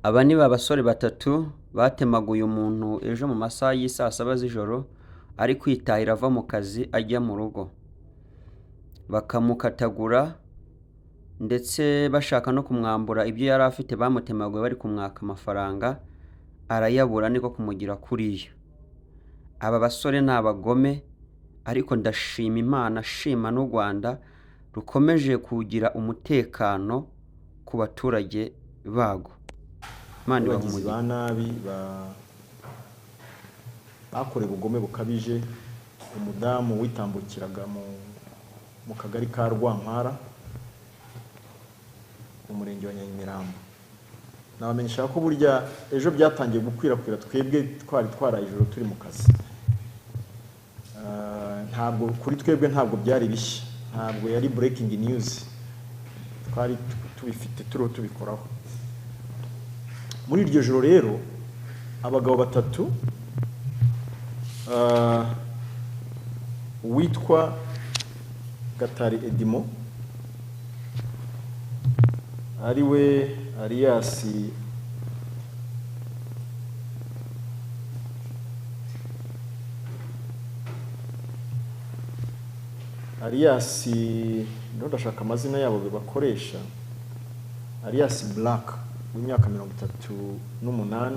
Aba ni basore batatu batemaguye umuntu ejo mu masaha y'isaa saba z'ijoro ari kwitahira ava mu kazi ajya mu rugo, bakamukatagura ndetse bashaka no kumwambura ibyo yari afite. Bamutemaguye bari kumwaka amafaranga, arayabura, niko kumugira kuriya. Aba basore ni abagome, ariko ndashima Imana, shima n'u Rwanda rukomeje kugira umutekano ku baturage bago. Imana ibahe abagizi umugisha. ba nabi bakorewe ubugome bukabije umudamu witambukiraga mu kagari ka Rwampara mu murenge wa Nyamirambo. Nabamenyesha ko burya ejo byatangiye gukwirakwira, twebwe twari twaraye ijoro turi mu kazi. Ntabwo kuri twebwe ntabwo byari bishya, ntabwo yari breaking news, twari tubifite turiho tubikoraho. Muri iryo joro rero abagabo batatu, uwitwa Gatari Edimo ariwe Alias ndashaka amazina yabo bakoresha, Alias Black w'imyaka 38,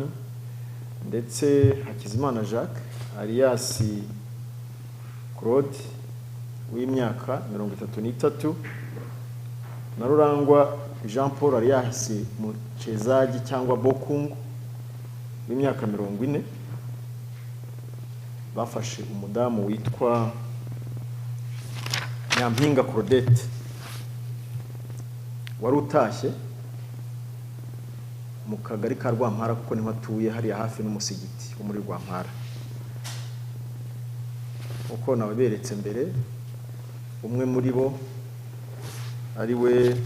ndetse Hakizimana Jacques Alias Claude w'imyaka 33, na Rurangwa Jean Paul Alias Muchezaji cyangwa Bokungu w'imyaka 40. Bafashe umudamu witwa Nyampinga Claudette wari utashye mu kagari ka Rwampara, kuko niho atuye hariya hafi n'umusigiti wo muri Rwampara. Uko nababeretse mbere, umwe muri bo ariwe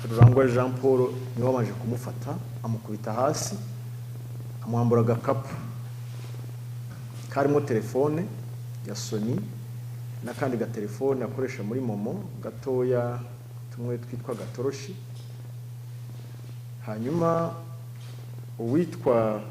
Rurangwa Jean Paul niwe wamaje kumufata, amukubita hasi, amwambura agakapu karimo telefone ya Sony n'akandi gatelefone akoresha muri momo gatoya tumwe twitwa gatoroshi. Hanyuma uwitwa